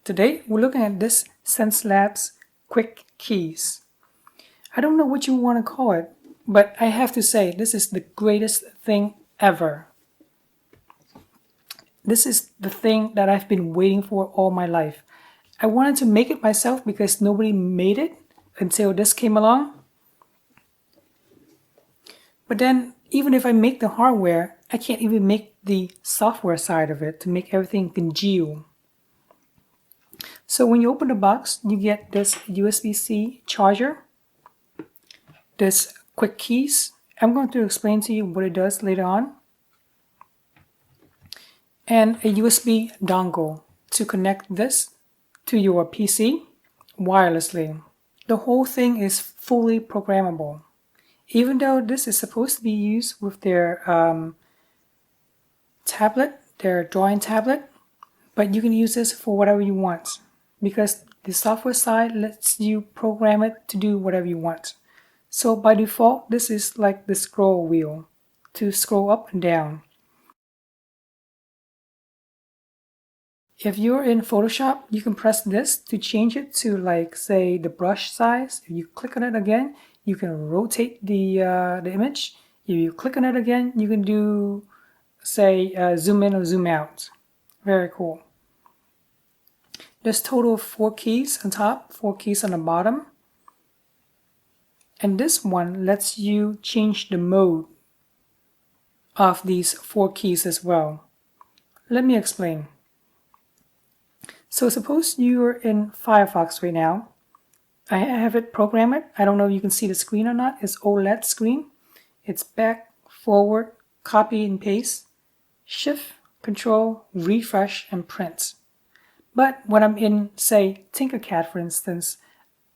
Today we're looking at this XENCELABS Quick Keys. I don't know what you want to call it, but I have to say this is the greatest thing ever. This is the thing that I've been waiting for all my life. I wanted to make it myself because nobody made it until this came along. But then even if I make the hardware, I can't even make the software side of it to make everything congeal. So when you open the box, you get this USB-C charger, this quick keys. I'm going to explain to you what it does later on, and a USB dongle to connect this to your PC wirelessly. The whole thing is fully programmable. Even though this is supposed to be used with their tablet, their drawing tablet, but you can use this for whatever you want because the software side lets you program it to do whatever you want. So by default, this is like the scroll wheel to scroll up and down. If you're in Photoshop, you can press this to change it to, like, say, the brush size. If you click on it again, you can rotate the image. If you click on it again, you can do, say, zoom in or zoom out. Very cool. There's a total of 4 keys on top, 4 keys on the bottom. And this one lets you change the mode of these 4 keys as well. Let me explain. So suppose you're in Firefox right now. I have it programmed. I don't know if you can see the screen or not. It's OLED screen. It's back, forward, copy and paste, shift, control, refresh, and print. But when I'm in, say, Tinkercad, for instance,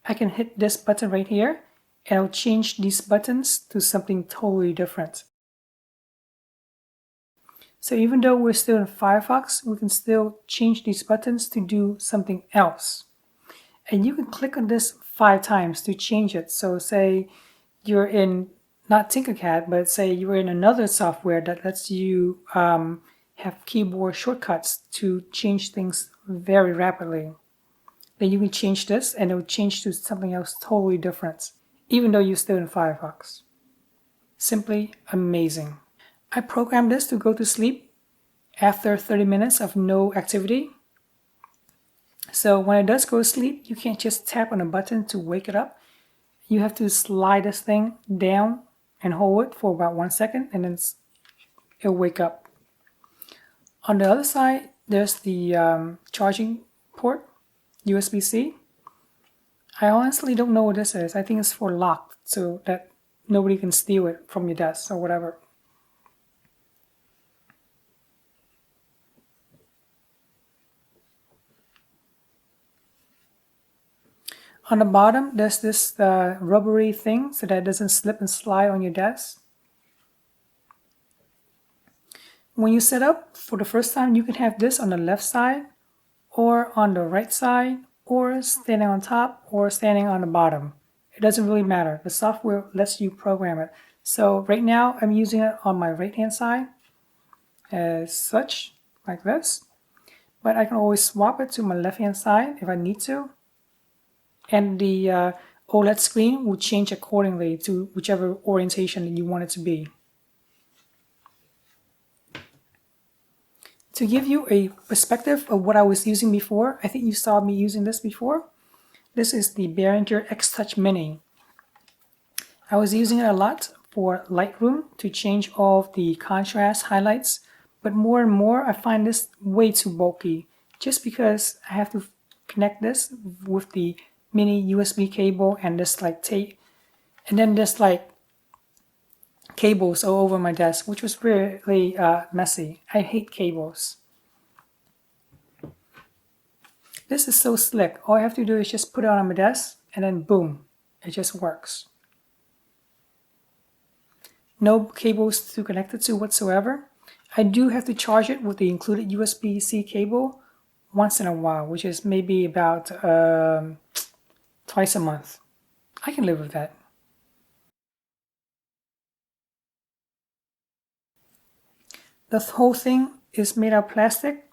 I can hit this button right here, and I'll change these buttons to something totally different. So even though we're still in Firefox, we can still change these buttons to do something else. And you can click on this 5 times to change it. So say you're in, not Tinkercad, but say you're in another software that lets you have keyboard shortcuts to change things very rapidly. Then you can change this and it will change to something else totally different, even though you're still in Firefox. Simply amazing. I programmed this to go to sleep after 30 minutes of no activity. So when it does go to sleep, you can't just tap on a button to wake it up. You have to slide this thing down and hold it for about 1 second, and then it'll wake up. On the other side, there's the charging port, USB-C. I honestly don't know what this is. I think it's for lock, so that nobody can steal it from your desk or whatever. On the bottom, there's this rubbery thing so that it doesn't slip and slide on your desk. When you set up for the first time, you can have this on the left side or on the right side or standing on top or standing on the bottom. It doesn't really matter. The software lets you program it. So right now I'm using it on my right hand side as such, like this. But I can always swap it to my left hand side if I need to. And the OLED screen will change accordingly to whichever orientation you want it to be. To give you a perspective of what I was using before, I think you saw me using this before. This is the Behringer X-Touch Mini. I was using it a lot for Lightroom to change all of the contrast highlights, but more and more I find this way too bulky just because I have to connect this with the mini USB cable and this like tape, and then this like cables all over my desk, which was really messy. I hate cables. This is so slick. All I have to do is just put it on my desk and then boom, it just works. No cables to connect it to whatsoever. I do have to charge it with the included USB-C cable once in a while, which is maybe about twice a month. I can live with that. The whole thing is made out of plastic.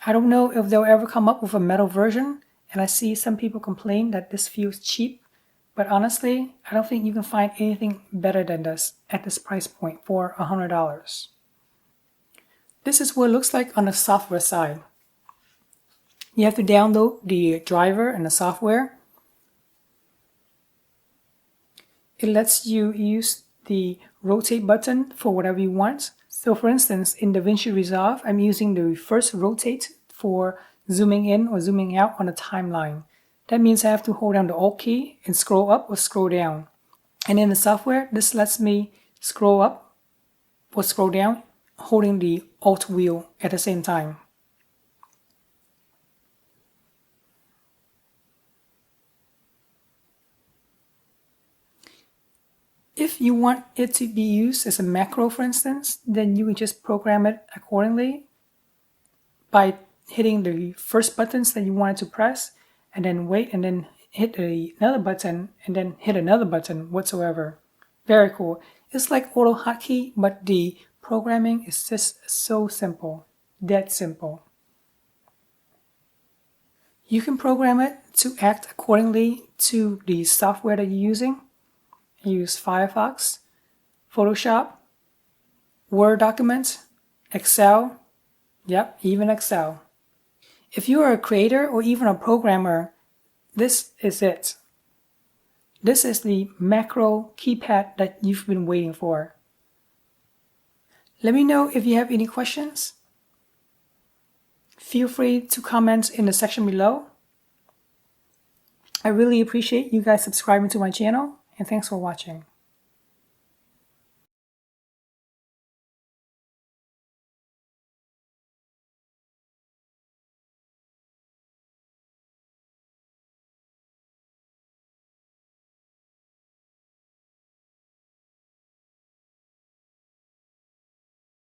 I don't know if they'll ever come up with a metal version, and I see some people complain that this feels cheap, but honestly, I don't think you can find anything better than this at this price point for $100. This is what it looks like on the software side. You have to download the driver and the software. It lets you use the rotate button for whatever you want. So for instance, in DaVinci Resolve, I'm using the reverse rotate for zooming in or zooming out on a timeline. That means I have to hold down the Alt key and scroll up or scroll down. And in the software, this lets me scroll up or scroll down holding the Alt wheel at the same time. If you want it to be used as a macro, for instance, then you can just program it accordingly by hitting the first buttons that you wanted to press, and then wait, and then hit another button, and then hit another button whatsoever. Very cool. It's like auto hotkey, but the programming is just so simple, dead simple. You can program it to act accordingly to the software that you're using. Use Firefox, Photoshop, Word documents, Excel, yep, even Excel. If you are a creator or even a programmer, this is it. This is the macro keypad that you've been waiting for. Let me know if you have any questions. Feel free to comment in the section below. I really appreciate you guys subscribing to my channel, and thanks for watching.